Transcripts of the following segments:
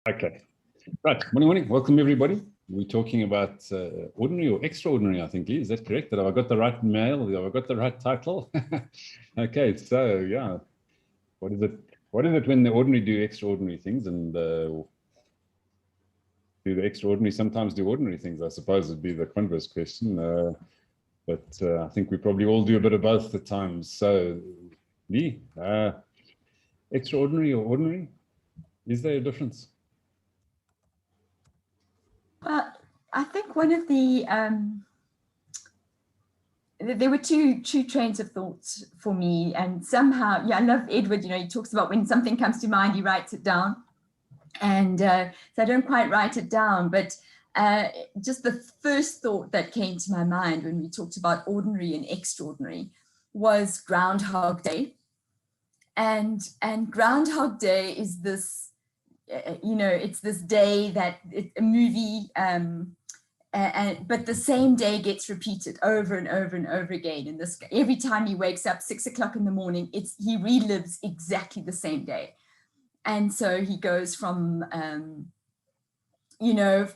Okay. Right. Morning. Welcome, everybody. We're talking about ordinary or extraordinary, I think, Lee. Is that correct? Have I got the right mail? Have I got the right title? Okay. So, yeah. What is it? What is it when the ordinary do extraordinary things, and do the extraordinary sometimes do ordinary things? I suppose would be the converse question. But I think we probably all do a bit of both at times. So, Lee, extraordinary or ordinary? Is there a difference? Well, I think one of the there were two trains of thoughts for me, and somehow, yeah, I love Edward. You know, he talks about when something comes to mind, he writes it down, and so I don't quite write it down, but just the first thought that came to my mind when we talked about ordinary and extraordinary was Groundhog Day, and Groundhog Day is this. You know, it's this day that a movie, but the same day gets repeated over and over and over again. And this, every time he wakes up 6 o'clock in the morning, he relives exactly the same day. And so he goes from, you know,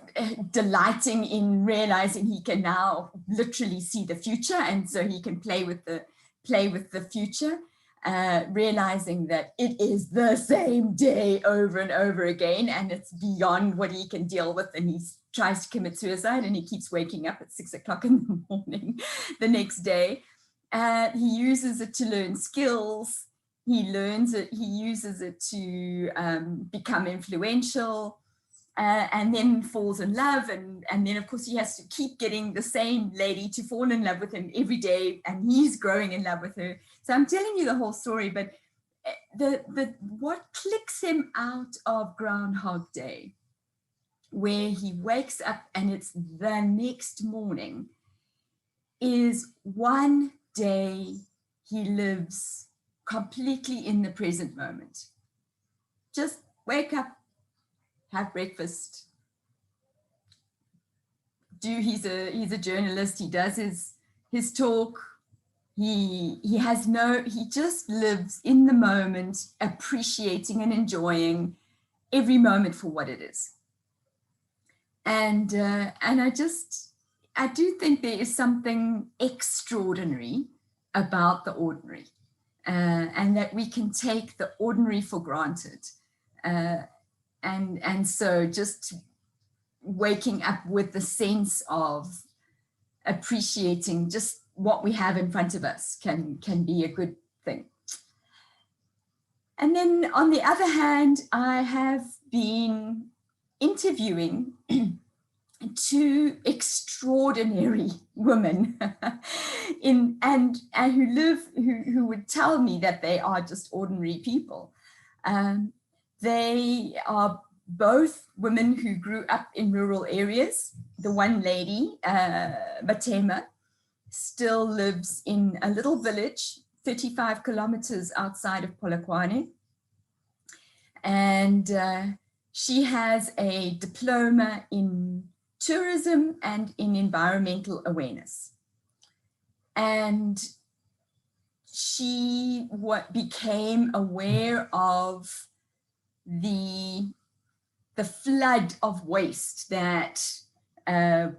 delighting in realizing he can now literally see the future, and so he can play with the future. Realizing that it is the same day over and over again, and it's beyond what he can deal with, and he tries to commit suicide, and he keeps waking up at 6 o'clock in the morning the next day. He uses it to learn skills. He learns it. He uses it to become influential, and then falls in love, and then of course he has to keep getting the same lady to fall in love with him every day, and he's growing in love with her. So I'm telling you the whole story, but what clicks him out of Groundhog Day, where he wakes up and it's the next morning, is one day he lives completely in the present moment. Just wake up, have breakfast. He's a journalist. He does his talk. He just lives in the moment, appreciating and enjoying every moment for what it is. And I do think there is something extraordinary about the ordinary, and that we can take the ordinary for granted. And so just waking up with the sense of appreciating just what we have in front of us can be a good thing. And then on the other hand, I have been interviewing two extraordinary women who would tell me that they are just ordinary people. They are both women who grew up in rural areas. The one lady, Matema, still lives in a little village 35 kilometers outside of Polokwane. And she has a diploma in tourism and in environmental awareness. And she became aware of the flood of waste that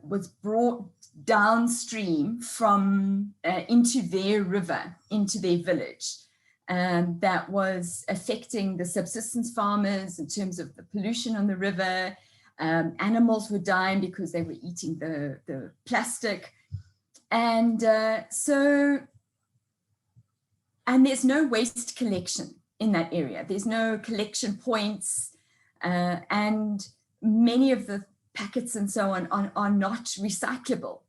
was brought downstream from into their river, into their village, that was affecting the subsistence farmers in terms of the pollution on the river. Animals were dying because they were eating the plastic. And and there's no waste collection in that area. There's no collection points, and many of the packets and so on are not recyclable.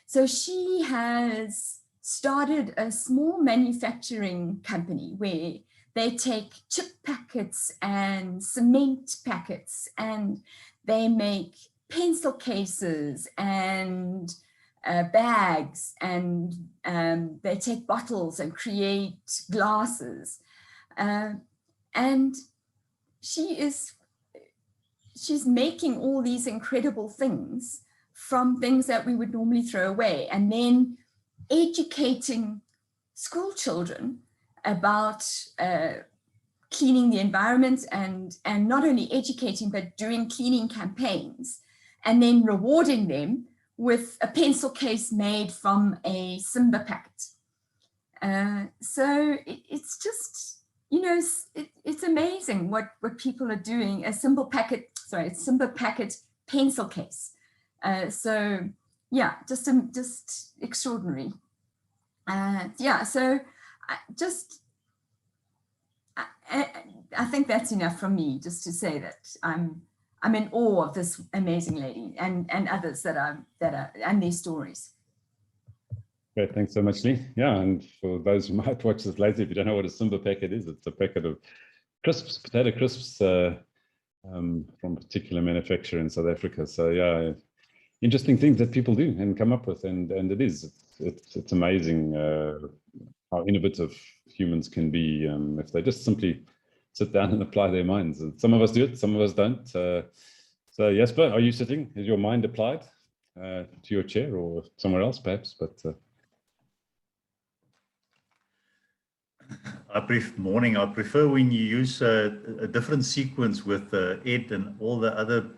So she has started a small manufacturing company where they take chip packets and cement packets, and they make pencil cases and bags, and they take bottles and create glasses. And she's making all these incredible things from things that we would normally throw away, and then educating school children about cleaning the environment and not only educating, but doing cleaning campaigns and then rewarding them with a pencil case made from a Simba packet. So it's just, you know, it's amazing what people are doing. A Simba packet pencil case. So yeah, just extraordinary. Yeah, so I think that's enough from me, just to say that I'm in awe of this amazing lady and others that are and their stories. Great, thanks so much, Lee. Yeah, and for those who might watch this later, if you don't know what a Simba packet is, it's a packet of crisps, potato crisps from a particular manufacturer in South Africa. So yeah, interesting things that people do and come up with, and it's amazing how innovative humans can be if they just simply sit down and apply their minds. And some of us do it, some of us don't. So Jesper, are you sitting? Is your mind applied to your chair or somewhere else, perhaps? But I prefer when you use a different sequence with Ed and all the other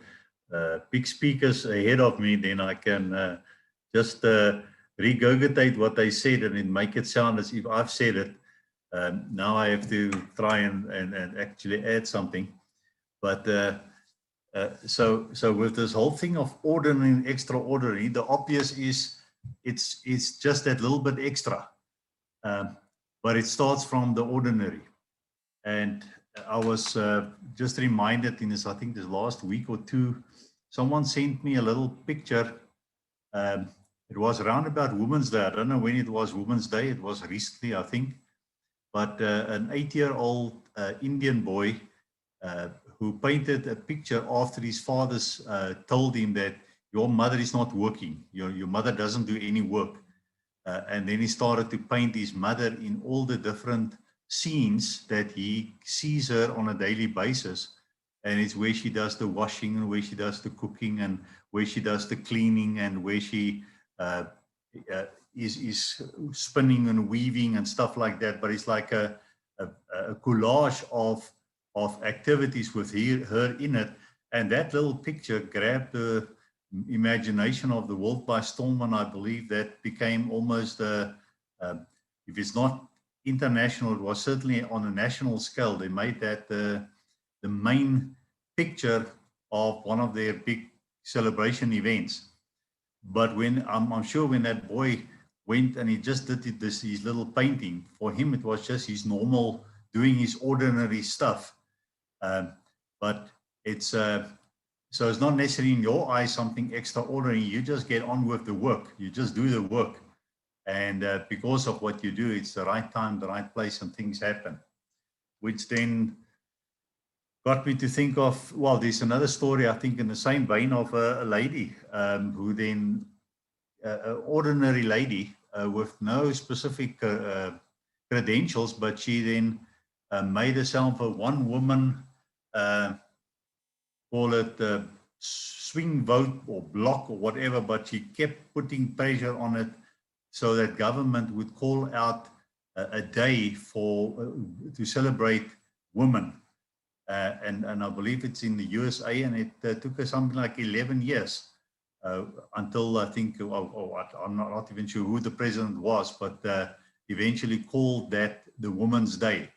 big speakers ahead of me. Then I can just regurgitate what they said and then make it sound as if I've said it. Now I have to try and actually add something. But so with this whole thing of ordinary and extraordinary, the obvious is it's just that little bit extra. But it starts from the ordinary. And I was just reminded in this, I think this last week or two, someone sent me a little picture. It was around about Women's Day. I don't know when it was Women's Day. It was recently, I think. But an 8-year-old Indian boy who painted a picture after his father's told him that your mother is not working. Your mother doesn't do any work. And then he started to paint his mother in all the different scenes that he sees her on a daily basis. And it's where she does the washing and where she does the cooking and where she does the cleaning and where she is spinning and weaving and stuff like that. But it's like a collage of activities with her in it. And that little picture grabbed the imagination of the world by storm, and I believe that became almost if it's not international, it was certainly on a national scale. They made that the main picture of one of their big celebration events. But when I'm sure when that boy went and he just did his little painting, for him it was just his normal doing his ordinary stuff. But it's so it's not necessarily in your eyes something extraordinary. You just get on with the work. You just do the work. And because of what you do, it's the right time, the right place, and things happen. Which then got me to think of, well, there's another story, I think, in the same vein of a lady who then, an ordinary lady with no specific credentials, but she then made herself a one-woman call it swing vote or block or whatever, but she kept putting pressure on it so that government would call out a day to celebrate women. And I believe it's in the USA, and it took her something like 11 years until I think, I'm not even sure who the president was, but eventually called that the Women's Day.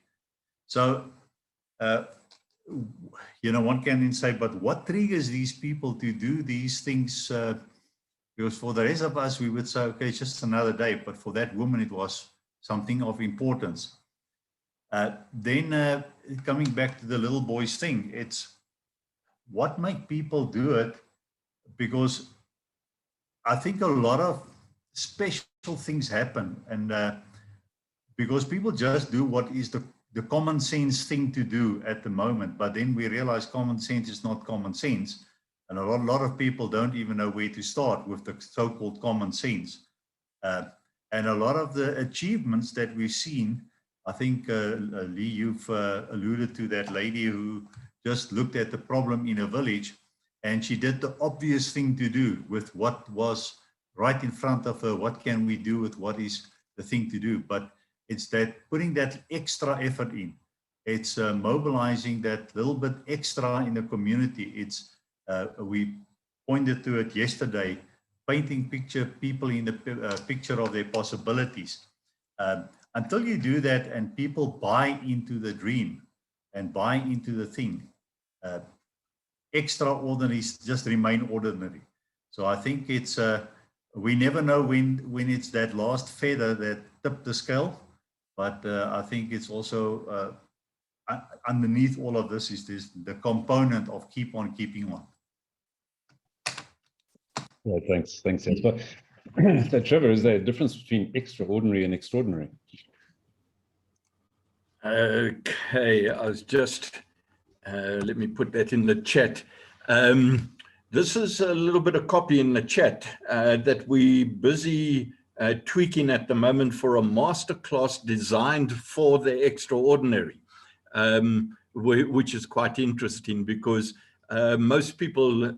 So, you know, one can then say, but what triggers these people to do these things? Because for the rest of us, we would say, okay, it's just another day. But for that woman, it was something of importance. Then coming back to the little boy's thing, it's what make people do it? Because I think a lot of special things happen, and because people just do what is the common sense thing to do at the moment, but then we realize common sense is not common sense. And a lot of people don't even know where to start with the so-called common sense. And a lot of the achievements that we've seen, I think, Lee, you've alluded to that lady who just looked at the problem in a village, and she did the obvious thing to do with what was right in front of her. What can we do with what is the thing to do? But it's that putting that extra effort in. it's mobilizing that little bit extra in the community. It's we pointed to it yesterday, painting people in the picture of their possibilities. Until you do that and people buy into the dream and buy into the thing, extraordinaries just remain ordinary. So I think it's we never know when it's that last feather that tipped the scale, but I think it's also underneath all of this is the component of keep on keeping on. Yeah, thanks, Jasper. So Trevor, is there a difference between extraordinary and extraordinary? Okay, I was just, let me put that in the chat. This is a little bit of copy in the chat that we're busy tweaking at the moment for a masterclass designed for the extraordinary, which is quite interesting because most people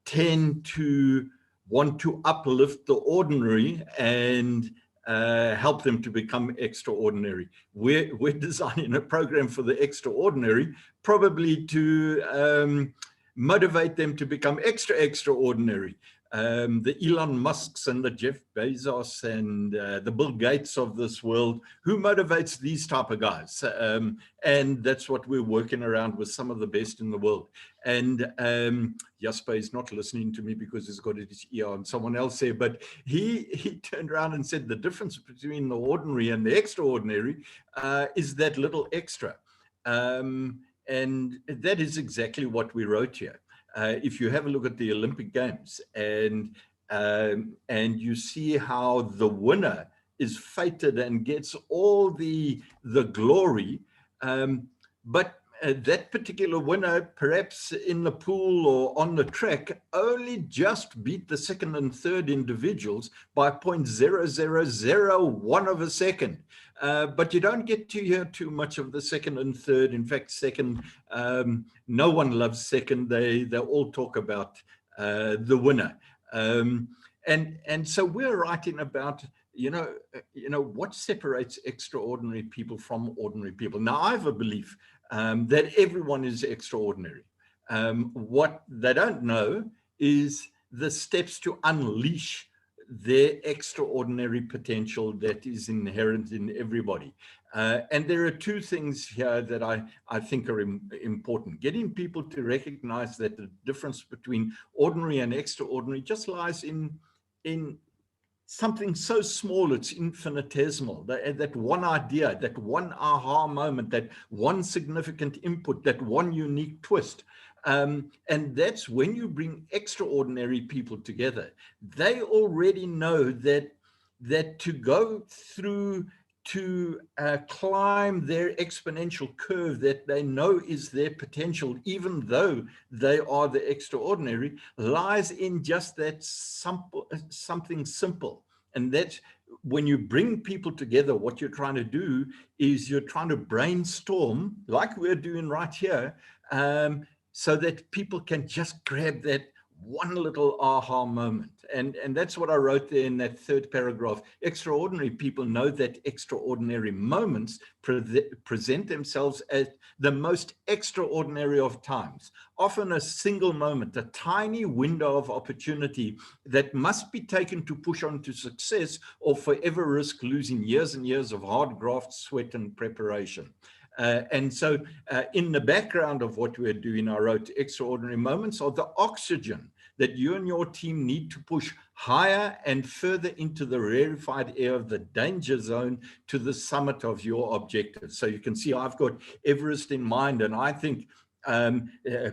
tend to want to uplift the ordinary and help them to become extraordinary. We're designing a program for the extraordinary, probably to motivate them to become extraordinary. The Elon Musks and the Jeff Bezos and the Bill Gates of this world, who motivates these type of guys? And that's what we're working around with some of the best in the world. And Jasper is not listening to me because he's got his ear on someone else there, but he turned around and said the difference between the ordinary and the extraordinary is that little extra. And that is exactly what we wrote here. If you have a look at the Olympic Games and you see how the winner is feted and gets all the glory, but that particular winner, perhaps in the pool or on the track, only just beat the second and third individuals by 0.0001 of a second. But you don't get to hear too much of the second and third. In fact, second, no one loves second. They all talk about the winner. And so we're writing about, you know, what separates extraordinary people from ordinary people. Now, I have a belief that everyone is extraordinary. What they don't know is the steps to unleash their extraordinary potential that is inherent in everybody. And there are two things here that I think are important. Getting people to recognize that the difference between ordinary and extraordinary just lies in something so small, it's infinitesimal, that one idea, that one aha moment, that one significant input, that one unique twist. And that's when you bring extraordinary people together. They already know that to go through to climb their exponential curve that they know is their potential, even though they are the extraordinary, lies in just that something simple. And that's when you bring people together, what you're trying to do is you're trying to brainstorm, like we're doing right here, so that people can just grab that one little aha moment. And that's what I wrote there in that third paragraph. Extraordinary people know that extraordinary moments present themselves at the most extraordinary of times. Often a single moment, a tiny window of opportunity that must be taken to push on to success or forever risk losing years and years of hard graft, sweat, and preparation. And so in the background of what we're doing, I wrote extraordinary moments are the oxygen that you and your team need to push higher and further into the rarefied air of the danger zone to the summit of your objectives. So you can see I've got Everest in mind, and I think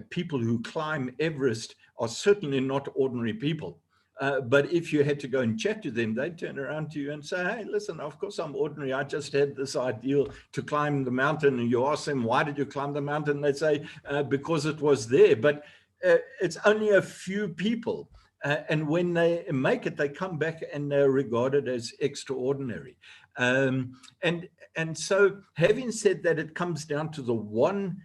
people who climb Everest are certainly not ordinary people. But if you had to go and chat to them, they'd turn around to you and say, hey, listen, of course I'm ordinary. I just had this ideal to climb the mountain. And you ask them, why did you climb the mountain? They say, because it was there. But it's only a few people. And when they make it, they come back and they're regarded as extraordinary. And so having said that, it comes down to the one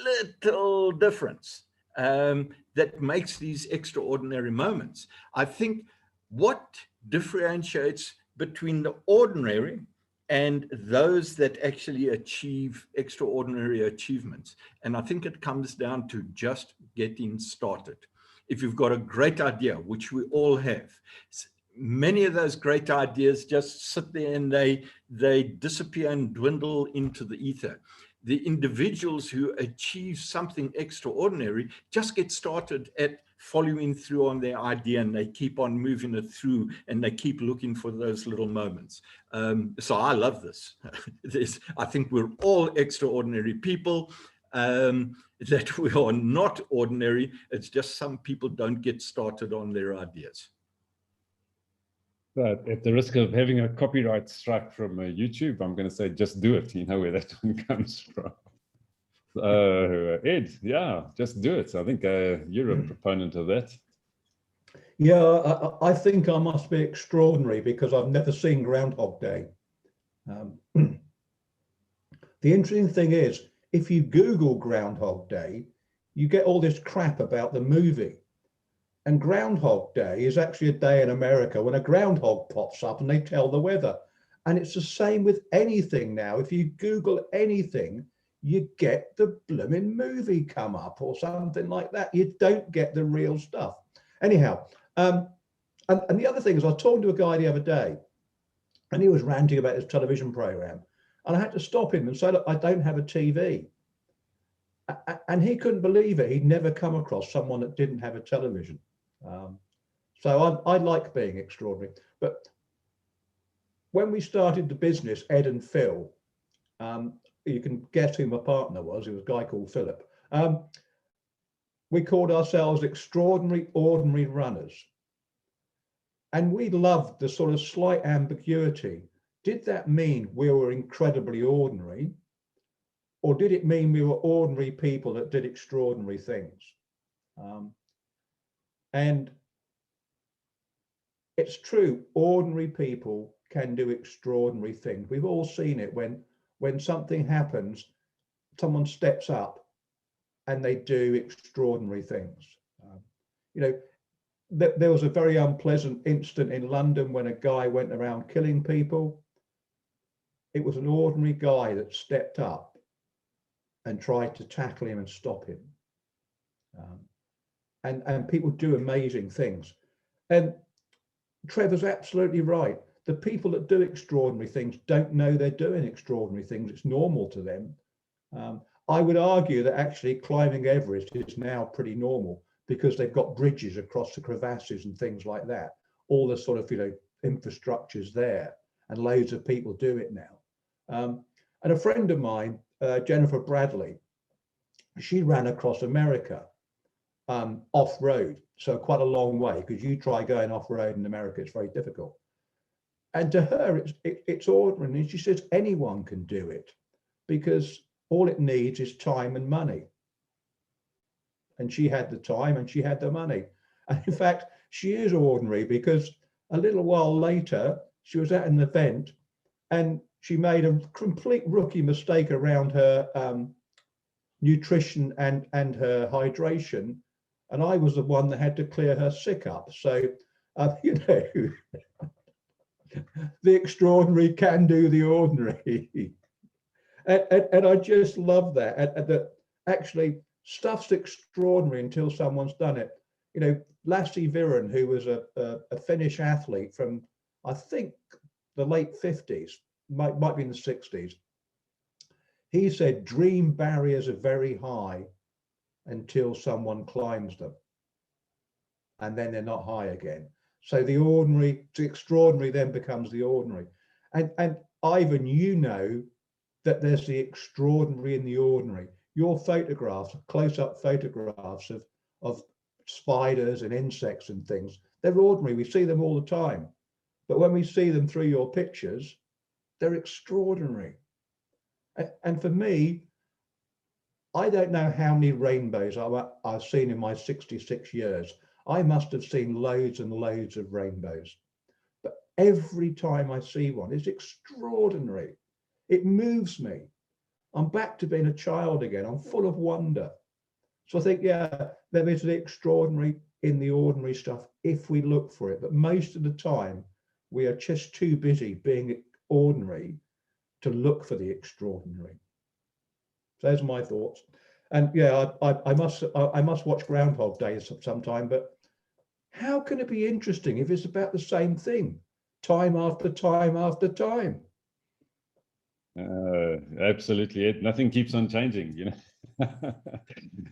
little difference that makes these extraordinary moments. I think what differentiates between the ordinary and those that actually achieve extraordinary achievements. And I think it comes down to just getting started. If you've got a great idea, which we all have, many of those great ideas just sit there and they disappear and dwindle into the ether. The individuals who achieve something extraordinary just get started at following through on their idea, and they keep on moving it through, and they keep looking for those little moments. So I love this. I think we're all extraordinary people, that we are not ordinary. It's just some people don't get started on their ideas. But at the risk of having a copyright strike from YouTube, I'm going to say just do it. You know where that one comes from. Ed, yeah, just do it. I think you're a proponent of that. Yeah, I think I must be extraordinary because I've never seen Groundhog Day. The interesting thing is, if you Google Groundhog Day, you get all this crap about the movie. And Groundhog Day is actually a day in America when a groundhog pops up and they tell the weather. And it's the same with anything now. If you Google anything, you get the blooming movie come up or something like that. You don't get the real stuff. Anyhow, and the other thing is, I was talking to a guy the other day and he was ranting about his television program. And I had to stop him and say, look, I don't have a TV. And he couldn't believe it. He'd never come across someone that didn't have a television. So I like being extraordinary. But when we started the business, Ed and Phil, you can guess who my partner was. It was a guy called Philip. We called ourselves Extraordinary Ordinary Runners. And we loved the sort of slight ambiguity. Did that mean we were incredibly ordinary? Or did it mean we were ordinary people that did extraordinary things? And it's true, ordinary people can do extraordinary things. We've all seen it when something happens, someone steps up and they do extraordinary things. You know, there was a very unpleasant incident in London when a guy went around killing people. It was an ordinary guy that stepped up and tried to tackle him and stop him. And people do amazing things. And Trevor's absolutely right. The people that do extraordinary things don't know they're doing extraordinary things. It's normal to them. I would argue that actually climbing Everest is now pretty normal because they've got bridges across the crevasses and things like that. All the sort of, you know, infrastructure's there and loads of people do it now. And a friend of mine, Jennifer Bradley, she ran across America off-road, so quite a long way, because you try going off-road in America, it's very difficult. And to her, it's ordinary. And she says anyone can do it because all it needs is time and money. And she had the time and she had the money. And in fact, she is ordinary because a little while later, she was at an event and she made a complete rookie mistake around her nutrition and her hydration. And I was the one that had to clear her sick up. So, you know, the extraordinary can do the ordinary. and I just love that. And that actually stuff's extraordinary until someone's done it. You know, Lassie Viren, who was a Finnish athlete from, I think, the late 50s, might be in the 60s. He said dream barriers are very high until someone climbs them. And then they're not high again. So the ordinary, the extraordinary then becomes the ordinary. And Ivan, you know that there's the extraordinary in the ordinary. Your photographs, close-up photographs of spiders and insects and things, they're ordinary. We see them all the time. But when we see them through your pictures, they're extraordinary. And for me, I don't know how many rainbows I've seen in my 66 years. I must have seen loads and loads of rainbows. But every time I see one, it's extraordinary. It moves me. I'm back to being a child again. I'm full of wonder. So I think, yeah, there is the extraordinary in the ordinary stuff if we look for it. But most of the time, we are just too busy being ordinary to look for the extraordinary. So there's my thoughts. And yeah, I must watch Groundhog Day sometime, but how can it be interesting if it's about the same thing, time after time after time? Absolutely, nothing keeps on changing, you know.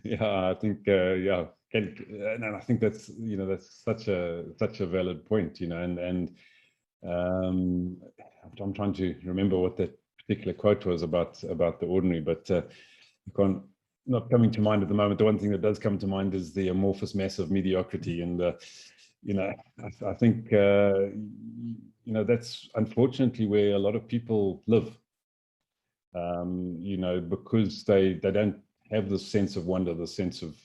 Yeah, I think yeah, and I think that's, you know, that's such a valid point, you know, and I'm trying to remember what that particular quote was about the ordinary, but not coming to mind at the moment. The one thing that does come to mind is the amorphous mass of mediocrity, and you know, I think you know, that's unfortunately where a lot of people live. You know, because they don't have the sense of wonder, the sense of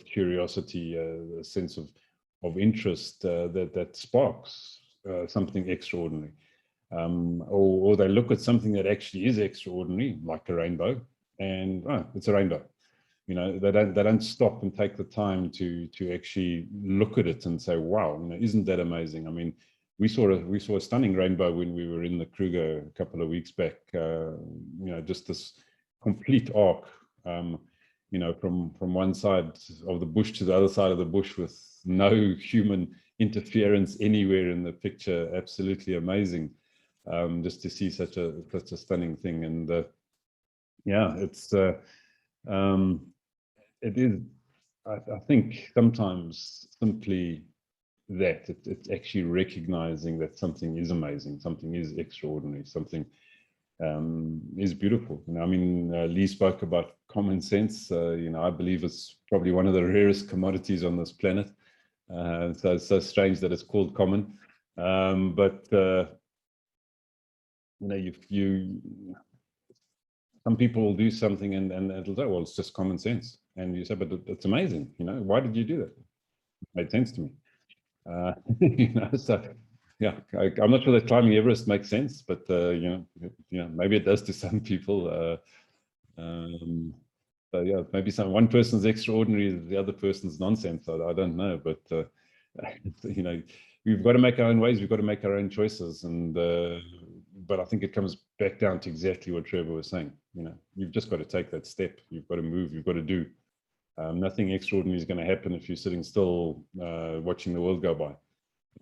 curiosity, the sense of interest that sparks something extraordinary, or they look at something that actually is extraordinary, like a rainbow, and it's a rainbow. You know, they don't stop and take the time to actually look at it and say, wow, you know, isn't that amazing? I mean, we saw a stunning rainbow when we were in the Kruger a couple of weeks back. You know, just this complete arc, you know, from one side of the bush to the other side of the bush with no human interference anywhere in the picture. Absolutely amazing, just to see such a stunning thing. And yeah, it is. I think sometimes simply that it's actually recognizing that something is amazing, something is extraordinary, something is beautiful. You know, I mean, Lee spoke about common sense. You know, I believe it's probably one of the rarest commodities on this planet. So it's so strange that it's called common. But you know, some people will do something and it'll say, well, it's just common sense. And you say, but it's amazing. You know, why did you do that? It made sense to me. You know, so yeah, I'm not sure that climbing Everest makes sense, but you know, maybe it does to some people. So yeah, maybe one person's extraordinary, the other person's nonsense. I don't know, but you know, we've got to make our own ways. We've got to make our own choices, and but I think it comes back down to exactly what Trevor was saying. You know, you've just got to take that step. You've got to move. You've got to do. Nothing extraordinary is going to happen if you're sitting still watching the world go by.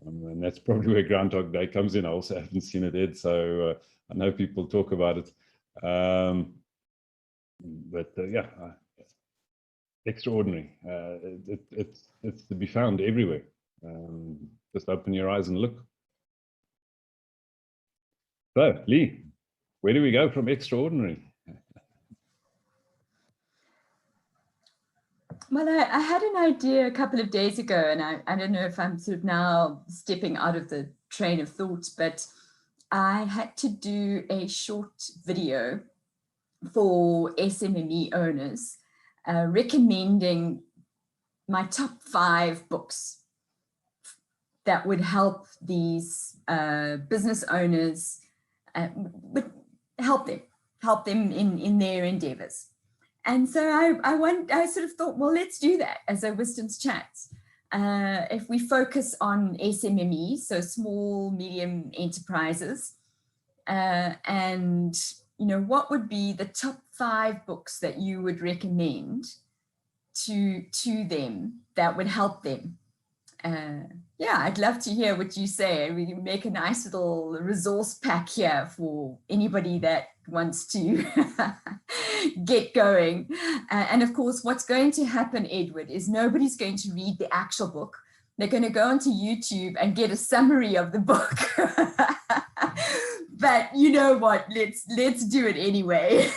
And that's probably where Groundhog Day comes in. I also haven't seen it, Ed, so I know people talk about it. But yeah, extraordinary. It's to be found everywhere. Just open your eyes and look. So, Lee, where do we go from extraordinary? Well, I had an idea a couple of days ago, and I don't know if I'm sort of now stepping out of the train of thought, but I had to do a short video for SMME owners recommending my top 5 books that would help these business owners, help them in their endeavors. And so I sort of thought, well, let's do that as a Wisdom's Chats. If we focus on SMME, so small, medium enterprises, and you know, what would be the top 5 books that you would recommend to them that would help them? Yeah, I'd love to hear what you say. We can make a nice little resource pack here for anybody that wants to get going. And of course, what's going to happen, Edward, is nobody's going to read the actual book. They're going to go onto YouTube and get a summary of the book. But you know what? Let's do it anyway.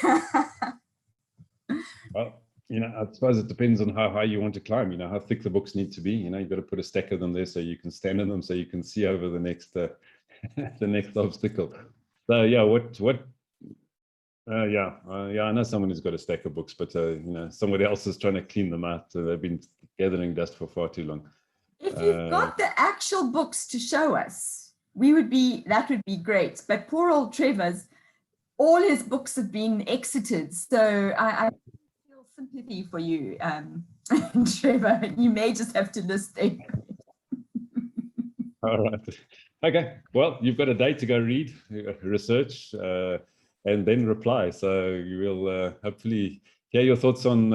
Well, you know, I suppose it depends on how high you want to climb, you know, how thick the books need to be. You know, you've got to put a stack of them there so you can stand in them, so you can see over the next the next obstacle. So yeah, yeah, I know someone who's got a stack of books, but you know, somebody else is trying to clean them out. They've been gathering dust for far too long. If you've got the actual books to show us, that would be great. But poor old Trevor's, all his books have been exited, so I feel sympathy for you, Trevor. You may just have to list them. All right. Okay. Well, you've got a day to go read, research, and then reply. So you will hopefully hear your thoughts on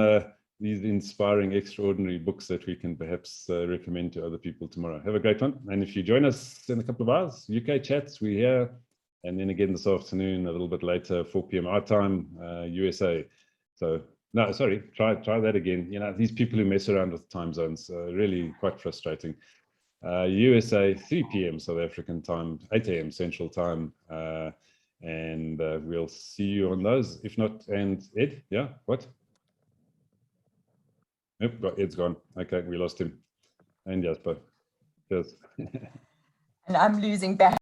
these inspiring, extraordinary books that we can perhaps recommend to other people tomorrow. Have a great one. And if you join us in a couple of hours, UK chats, we're here. And then again this afternoon, a little bit later, 4 p.m. our time, USA. So no, sorry, try that again. You know, these people who mess around with time zones are really quite frustrating. USA, 3 p.m. South African time, 8 a.m. Central time. And we'll see you on those. If not, and Ed, yeah, what? Nope, Ed's gone. Okay, we lost him. And Jasper. Cheers. And I'm losing back.